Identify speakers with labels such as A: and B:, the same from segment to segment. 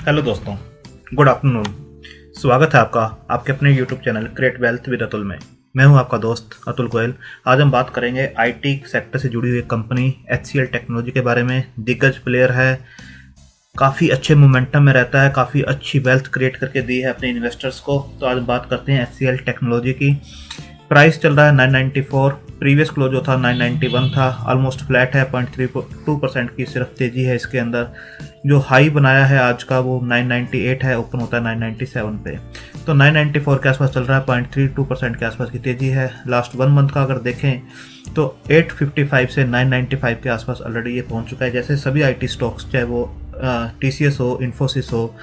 A: Hello दोस्तों, good afternoon. स्वागत है आपका आपके अपने YouTube channel create wealth with Atul में। मैं हूं आपका दोस्त अतुल गोयल। आज हम बात करेंगे आईटी सेक्टर से जुड़ी हुई कंपनी HCL टेक्नोलॉजी के बारे में। दिग्गज प्लेयर है, काफ़ी अच्छे मोमेंटम में रहता है, काफ़ी अच्छी वेल्थ क्रिएट करके दी है अपने इन्वेस्टर्स को। तो आज बात करते हैं HCL टेक्नोलॉजी की। प्राइस चल रहा है 994, प्रीवियस क्लोज जो था 991 था, ऑलमोस्ट फ्लैट है। 0.32% की सिर्फ तेज़ी है इसके अंदर। जो हाई बनाया है आज का वो 998 है, ओपन होता है 997 पे। तो 994 के आसपास चल रहा है, 0.32% के आसपास की तेज़ी है। लास्ट 1 मंथ का अगर देखें तो 855 से 995 के आसपास ऑलरेडी ये पहुंच चुका है। जैसे सभी आईटी स्टॉक्स, चाहे वो TCS हो, इन्फोसिस हो,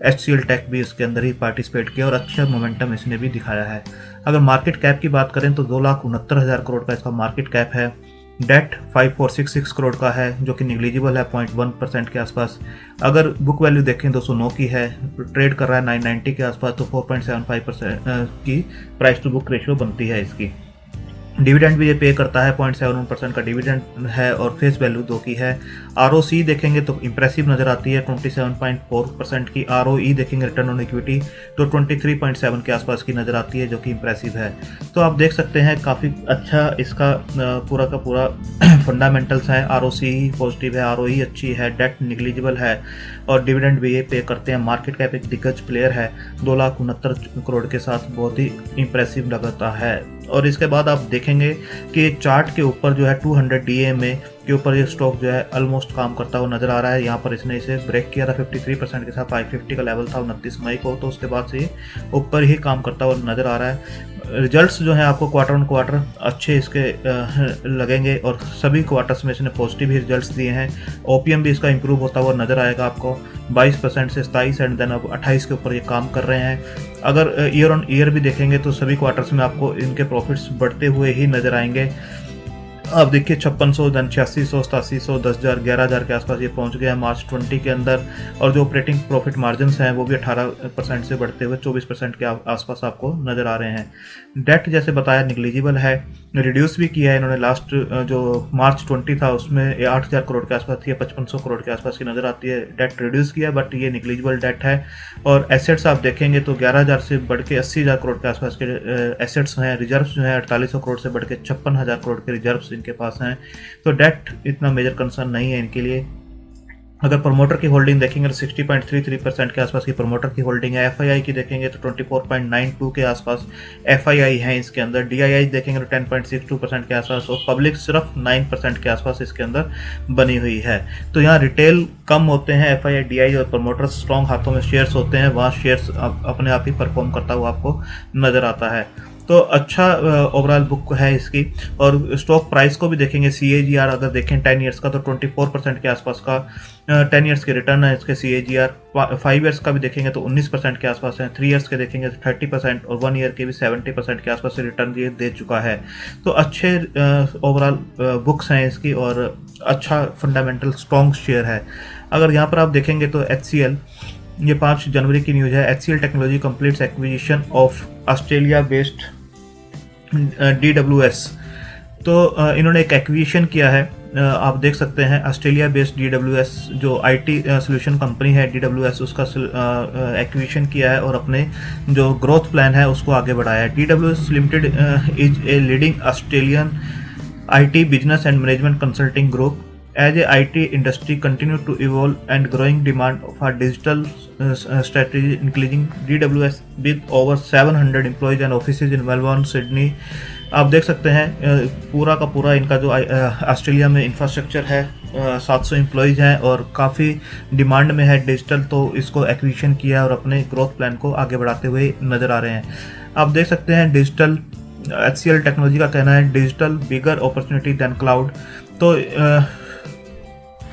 A: HCL टेक भी इसके अंदर ही पार्टिसिपेट किया और अच्छा मोमेंटम इसने भी दिखाया है। अगर मार्केट कैप की बात करें तो 2,69,000 करोड़ का इसका मार्केट कैप है। डेट 5466 करोड़ का है जो कि निग्लिजिबल है, 0.1% के आसपास। अगर बुक वैल्यू देखें 209 की है, ट्रेड कर रहा है 990 के आसपास, तो 4.75% की प्राइस टू बुक रेशियो बनती है इसकी। डिविडेंड भी ये पे करता है, 0.71% का डिविडेंड है और फेस वैल्यू 2 की है। ROC देखेंगे तो इंप्रेसिव नज़र आती है, 27.4% की। ROE देखेंगे, रिटर्न ऑन इक्विटी, तो 23.7 के आसपास की नज़र आती है जो कि इंप्रेसिव है। तो आप देख सकते हैं काफ़ी अच्छा इसका पूरा का पूरा फंडामेंटल्स है। ROC पॉजिटिव है, ROE अच्छी है, डेट निग्लिजिबल है और डिविडेंड भी ये पे करते हैं। मार्केट कैप एक दिग्गज प्लेयर है, 2,69,000 करोड़ के साथ बहुत ही इंप्रेसिव लगता है। और इसके बाद आप देखेंगे कि चार्ट के ऊपर जो है 200 DMA के ऊपर ये स्टॉक जो है ऑलमोस्ट काम करता हुआ नजर आ रहा है। यहाँ पर इसने इसे ब्रेक किया था 53% के साथ, 550 का लेवल था 29 मई को, तो उसके बाद से ये ऊपर ही काम करता हुआ नजर आ रहा है। रिजल्ट्स जो हैं आपको क्वार्टर ऑन क्वार्टर अच्छे इसके लगेंगे और सभी क्वार्टर्स में इसने पॉजिटिव ही रिजल्ट्स दिए हैं। OPM भी इसका इंप्रूव होता हुआ नजर आएगा आपको, 22% से 27 एंड देन अब 28 के ऊपर ये काम कर रहे हैं। अगर ईयर ऑन ईयर भी देखेंगे तो सभी क्वार्टर्स में आपको इनके प्रॉफिट्स बढ़ते हुए ही नजर आएंगे। अब देखिए 5600, देन 8600, 8700, 10,000, 11,000 के आसपास ये पहुंच गया है मार्च 20 के अंदर। और जो ऑपरेटिंग प्रॉफिट मार्जिन्स हैं वो भी 18% से बढ़ते हुए 24% के आसपास आपको नज़र आ रहे हैं। डेट जैसे बताया निग्लिजिबल है, रिड्यूस भी किया है इन्होंने। लास्ट जो मार्च 20 था उसमें 8,000 करोड़ के आसपास थी, 5500 करोड़ के आसपास की नज़र आती है। डेट रिड्यूस किया बट ये निग्लिजिबल डेट है। और एसेट्स आप देखेंगे तो 11,000 से बढ़ के 80,000 करोड़ के आसपास के एसेट्स हैं। रिजर्व्स जो है 4800 करोड़ से बढ़ के 56,000 करोड़ के रिजर्व्स इनके पास हैं। तो डेट इतना मेजर कंसर्न नहीं है इनके लिए। अगर प्रमोटर की होल्डिंग देखेंगे तो 60.33% के आसपास की प्रमोटर की होल्डिंग है। FII की देखेंगे तो 24.92 के आसपास FII है इसके अंदर। DII देखेंगे तो 10.62% के आसपास और पब्लिक सिर्फ 9% के आसपास इसके अंदर बनी हुई है। तो यहाँ रिटेल कम होते हैं, FII DII और प्रमोटर्स स्ट्रॉन्ग हाथों में शेयर्स होते हैं, वहाँ शेयर्स अपने आप ही परफॉर्म करता हुआ आपको नज़र आता है। तो अच्छा ओवरऑल बुक है इसकी। और स्टॉक प्राइस को भी देखेंगे, CAGR अगर देखें 10 ईयर्स का तो 24% के आसपास का 10 ईयर्स के रिटर्न है इसके CAGR। 5 ईयर्स का भी देखेंगे तो 19% के आसपास है, 3 ईयर्स के देखेंगे तो 30% और 1 ईयर के भी 70% के आसपास से रिटर्न ये दे चुका है। तो अच्छे ओवरऑल बुक्स हैं इसकी और अच्छा फंडामेंटल स्ट्रॉन्ग शेयर है। अगर यहाँ पर आप देखेंगे तो HCL, ये 5 जनवरी की न्यूज़ है। HCL technology completes acquisition of Australia based DWS। तो इन्होंने एक एक्विजिशन किया है, आप देख सकते हैं ऑस्ट्रेलिया बेस्ड DWS जो IT सोल्यूशन कंपनी है DWS, उसका एक्विजिशन किया है और अपने जो ग्रोथ प्लान है उसको आगे बढ़ाया है। DWS limited is a leading Australian IT business and management consulting group. As a IT industry continue to evolve and growing demand for digital strategy, including DWS with over 700 employees and offices in Melbourne, Sydney। आप देख सकते हैं पूरा का पूरा इनका जो Australia में इंफ्रास्ट्रक्चर है, 700 एम्प्लॉयज़ हैं और काफ़ी डिमांड में है डिजिटल, तो इसको एक्विजिशन किया है और अपने ग्रोथ प्लान को आगे बढ़ाते हुए नज़र आ रहे हैं। आप देख सकते हैं डिजिटल, HCL टेक्नोलॉजी का कहना है डिजिटल बिगर अपॉर्चुनिटी दैन क्लाउड। तो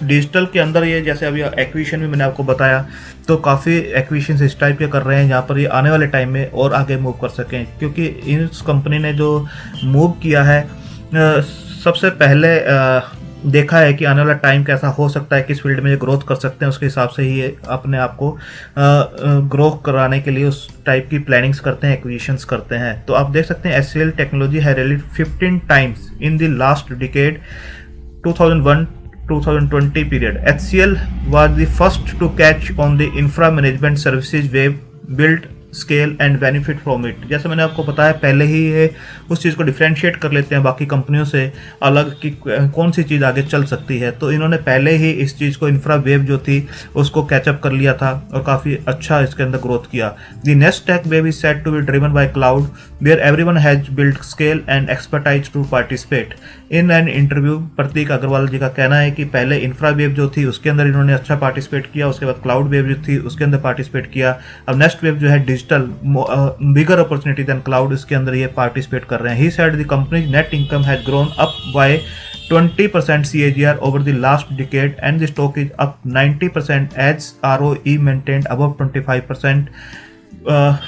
A: डिजिटल के अंदर ये जैसे अभी एक्विजिशन भी मैंने आपको बताया, तो काफ़ी एक्विजिशन इस टाइप के कर रहे हैं जहाँ पर ये आने वाले टाइम में और आगे मूव कर सकें, क्योंकि इस कंपनी ने जो मूव किया है सबसे पहले देखा है कि आने वाला टाइम कैसा हो सकता है, किस फील्ड में ये ग्रोथ कर सकते हैं, उसके हिसाब से ही ये अपने आप को ग्रो कराने के लिए उस टाइप की प्लानिंग्स करते हैं, एक्विजिशंस करते हैं। तो आप देख सकते हैं HCL टेक्नोलॉजी है rallied 15 times in the last decade 2001 2020 period, HCL was the first to catch on the infra management services wave, build, scale and benefit from it. जैसे मैंने आपको बताया पहले ही ये उस चीज़ को डिफ्रेंशिएट कर लेते हैं बाकी कंपनियों से अलग कि कौन सी चीज़ आगे चल सकती है। तो इन्होंने पहले ही इस चीज़ को इंफ्रा वेव जो थी उसको कैचअप कर लिया था और काफ़ी अच्छा इसके अंदर ग्रोथ किया। The next tech wave is set to be driven by cloud where everyone has build scale and expertise to participate in an interview. Pratik Agarwal ji का कहना है कि पहले इंफ्रा वेव जो थी उसके अंदर इन्होंने अच्छा पार्टिसिपेट किया, उसके बाद क्लाउड वेव जो थी उसके अंदर पार्टिसिपेट किया, अब नेक्स्ट वेव जो है डिजिटल बिगर अपॉर्चुनिटी देन क्लाउड, इसके अंदर ये पार्टिसिपेट कर रहे हैं। He said the companies net income has grown up by 20% CAGR over the last decade and the stock is up 90% as ROE maintained above 25%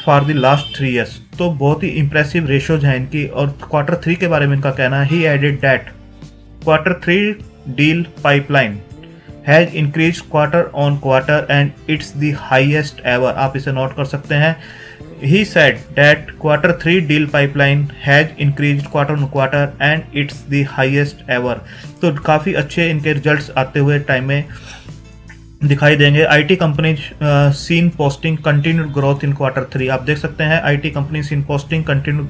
A: for the last 3 years। तो बहुत ही impressive ratios हैं इनकी। और Q3 के बारे में इनका कहना है, he added that Q3 deal pipeline has increase quarter on quarter and it's the highest ever. आप इसे नोट कर सकते हैं। He said that Q3 deal pipeline has increased quarter on quarter and it's the highest ever। तो काफ़ी अच्छे इनके results आते हुए टाइम में दिखाई देंगे। IT company seen posting continued growth in Q3। आप देख सकते हैं IT company seen posting continued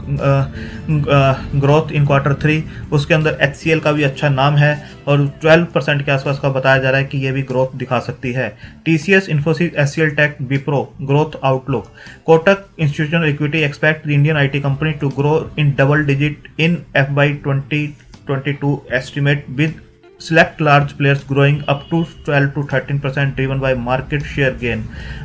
A: growth in Q3। उसके अंदर HCL का भी अच्छा नाम है और 12% के आसपास का बताया जा रहा है कि ये भी ग्रोथ दिखा सकती है। TCS, Infosys, HCL tech, Wipro growth outlook. Kotak institutional equity expect the Indian IT company to grow in double digit in FY 2022 estimate with select large players growing up to 12 to 13% driven by market share gain।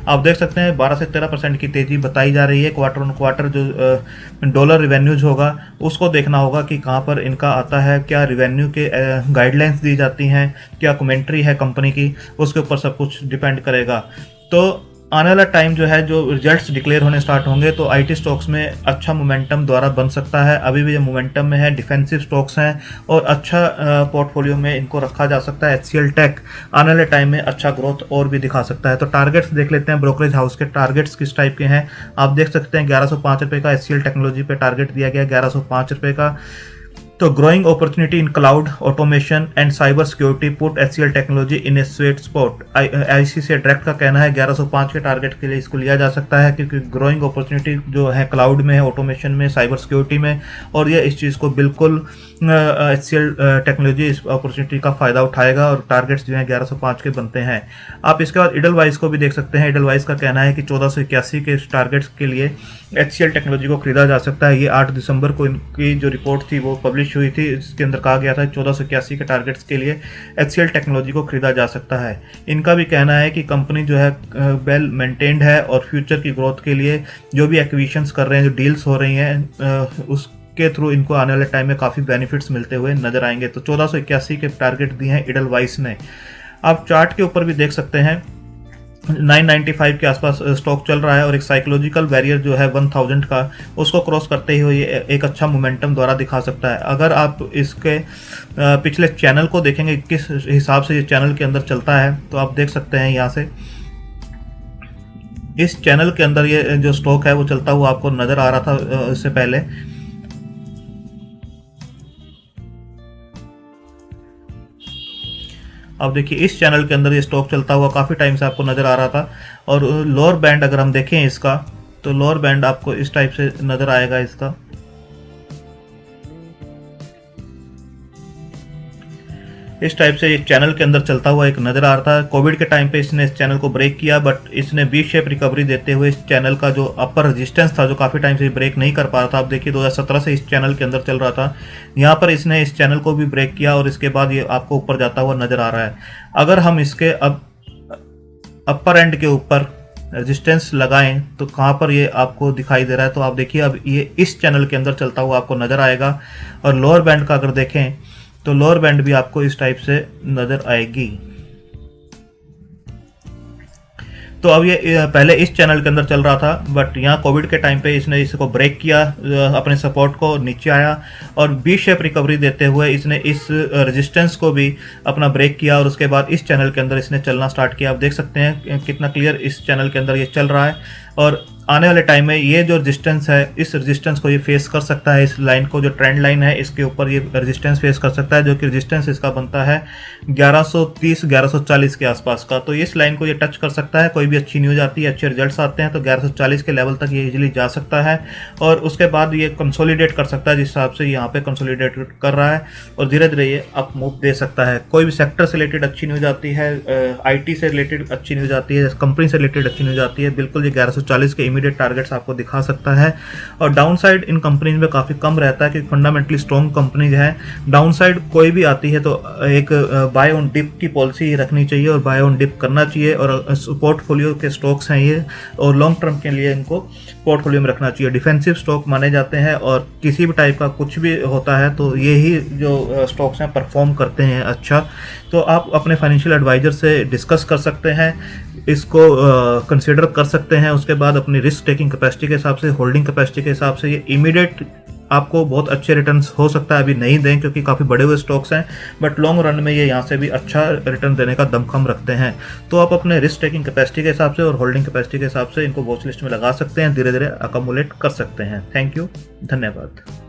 A: आप देख सकते हैं 12 से 13% की तेजी बताई जा रही है। क्वार्टर ऑन क्वार्टर जो डॉलर रिवेन्यूज होगा उसको देखना होगा कि कहाँ पर इनका आता है, क्या रिवेन्यू के गाइडलाइंस दी जाती हैं, क्या कमेंट्री है कंपनी की, उसके ऊपर सब कुछ डिपेंड करेगा। तो आने वाला टाइम जो है, जो रिजल्ट्स डिक्लेयर होने स्टार्ट होंगे तो IT स्टॉक्स में अच्छा मोमेंटम द्वारा बन सकता है। अभी भी ये मोमेंटम में है, डिफेंसिव स्टॉक्स हैं और अच्छा पोर्टफोलियो में इनको रखा जा सकता है। HCL टेक आने वाले टाइम में अच्छा ग्रोथ और भी दिखा सकता है। तो टारगेट्स देख लेते हैं, ब्रोकरेज हाउस के टारगेट्स किस टाइप के हैं। आप देख सकते हैं 1105 रुपये का HCL टेक्नोलॉजी पे टारगेट दिया गया, 1105 रुपये का। तो growing opportunity in cloud automation and cyber security put HCL technology in A sweet spot. ICICI direct का कहना है 1105 के टारगेट के लिए इसको लिया जा सकता है क्योंकि ग्रोइंग अपॉर्चुनिटी जो है क्लाउड में है, ऑटोमेशन में, साइबर सिक्योरिटी में, और ये इस चीज़ को बिल्कुल HCL टेक्नोलॉजी इस अपॉर्चुनिटी का फ़ायदा उठाएगा और टारगेट्स जो हैं 1105 के बनते हैं। आप इसके बाद इडलवाइस को भी देख सकते हैं। इडलवाइस का कहना है कि 1481 के टारगेट्स के लिए HCL टेक्नोलॉजी को खरीदा जा सकता है। ये 8 दिसंबर को इनकी जो रिपोर्ट थी वो पब्लिश हुई थी, इसके अंदर कहा गया था 1481 के टारगेट्स के लिए HCL टेक्नोलॉजी को खरीदा जा सकता है। इनका भी कहना है कि कंपनी जो है वेल मेंटेन्ड है और फ्यूचर की ग्रोथ के लिए जो भी एक्विजिशंस कर रहे हैं, जो डील्स हो रही हैं, उसके थ्रू इनको आने वाले टाइम में काफ़ी बेनिफिट्स मिलते हुए नजर आएंगे। तो 1481 के टारगेट दिए हैं इडलवाइस ने। आप चार्ट के ऊपर भी देख सकते हैं 995 के आसपास स्टॉक चल रहा है और एक साइकोलॉजिकल बैरियर जो है 1000 का, उसको क्रॉस करते हुए ये एक अच्छा मोमेंटम द्वारा दिखा सकता है। अगर आप इसके पिछले चैनल को देखेंगे किस हिसाब से ये चैनल के अंदर चलता है तो आप देख सकते हैं यहाँ से इस चैनल के अंदर ये जो स्टॉक है वो चलता हुआ आपको नज़र आ रहा था इससे पहले। अब देखिए इस चैनल के अंदर ये स्टॉक चलता हुआ काफ़ी टाइम से आपको नज़र आ रहा था और लोअर बैंड अगर हम देखें इसका तो लोअर बैंड आपको इस टाइप से नज़र आएगा। इसका इस टाइप से एक चैनल के अंदर चलता हुआ एक नज़र आ रहा था। कोविड के टाइम पे इसने इस चैनल को ब्रेक किया बट इसने वी शेप रिकवरी देते हुए इस चैनल का जो अपर रेजिस्टेंस था जो काफ़ी टाइम से ब्रेक नहीं कर पा रहा था, आप देखिए 2017 से इस चैनल के अंदर चल रहा था, यहाँ पर इसने इस चैनल को भी ब्रेक किया और इसके बाद ये आपको ऊपर जाता हुआ नज़र आ रहा है। अगर हम इसके अब अपर एंड के ऊपर रेजिस्टेंस लगाएं तो कहाँ पर ये आपको दिखाई दे रहा है, तो आप देखिए अब ये इस चैनल के अंदर चलता हुआ आपको नज़र आएगा। और लोअर बैंड का अगर देखें तो लोअर बैंड भी आपको इस टाइप से नज़र आएगी। तो अब ये पहले इस चैनल के अंदर चल रहा था बट यहाँ कोविड के टाइम पे इसने इसको ब्रेक किया, अपने सपोर्ट को नीचे आया और बी शेप रिकवरी देते हुए इसने इस रेजिस्टेंस को भी अपना ब्रेक किया और उसके बाद इस चैनल के अंदर इसने चलना स्टार्ट किया। आप देख सकते हैं कितना क्लियर इस चैनल के अंदर ये चल रहा है। और आने वाले टाइम में ये जो रेजिस्टेंस है, इस रेजिस्टेंस को ये फेस कर सकता है, इस लाइन को, जो ट्रेंड लाइन है इसके ऊपर ये रेजिस्टेंस फेस कर सकता है, जो कि रेजिस्टेंस इसका बनता है 1130-1140 के आसपास का। तो इस लाइन को ये टच कर सकता है, कोई भी अच्छी न्यूज़ आती है, अच्छे रिजल्ट्स आते हैं तो 1140 के लेवल तक ये इजीली जा सकता है और उसके बाद ये कंसोलिडेट कर सकता है, जिस हिसाब से यहाँ पे कंसोलिडेट कर रहा है, और धीरे धीरे ये अप मूव दे सकता है। कोई भी सेक्टर से रिलेटेड अच्छी न्यूज़ आती है, IT से रिलेटेड अच्छी न्यूज़ आती है, कंपनी से रिलेटेड अच्छी न्यूज़ आती है, बिल्कुल ये 1140 के इमीडिएट टारगेट्स आपको दिखा सकता है। और डाउन साइड इन कंपनीज में काफ़ी कम रहता है क्योंकि फंडामेंटली स्ट्रॉन्ग कंपनीज हैं। डाउन साइड कोई भी आती है तो एक बाय ऑन डिप की पॉलिसी रखनी चाहिए और बाय ऑन डिप करना चाहिए, और पोर्टफोलियो के स्टॉक्स हैं ये, और लॉन्ग टर्म के लिए इनको पोर्टफोलियो में रखना चाहिए। डिफेंसिव स्टॉक माने जाते हैं और किसी भी टाइप का कुछ भी होता है तो ये ही जो स्टॉक्स हैं परफॉर्म करते हैं अच्छा। तो आप अपने फाइनेंशियल एडवाइजर से डिस्कस कर सकते हैं, इसको कंसिडर कर सकते हैं। उसके बाद अपनी रिस्क टेकिंग कैपेसिटी के हिसाब से, होल्डिंग कैपेसिटी के हिसाब से ये इमीडिएट आपको बहुत अच्छे रिटर्न्स हो सकता है अभी नहीं दें क्योंकि काफ़ी बड़े हुए स्टॉक्स हैं, बट लॉन्ग रन में ये यहाँ से भी अच्छा रिटर्न देने का दमखम रखते हैं। तो आप अपने रिस्क टेकिंग कैपेसिटी के हिसाब से और होल्डिंग कैपेसिटी के हिसाब से इनको वॉच लिस्ट में लगा सकते हैं, धीरे धीरे अकोमुलेट कर सकते हैं। थैंक यू, धन्यवाद।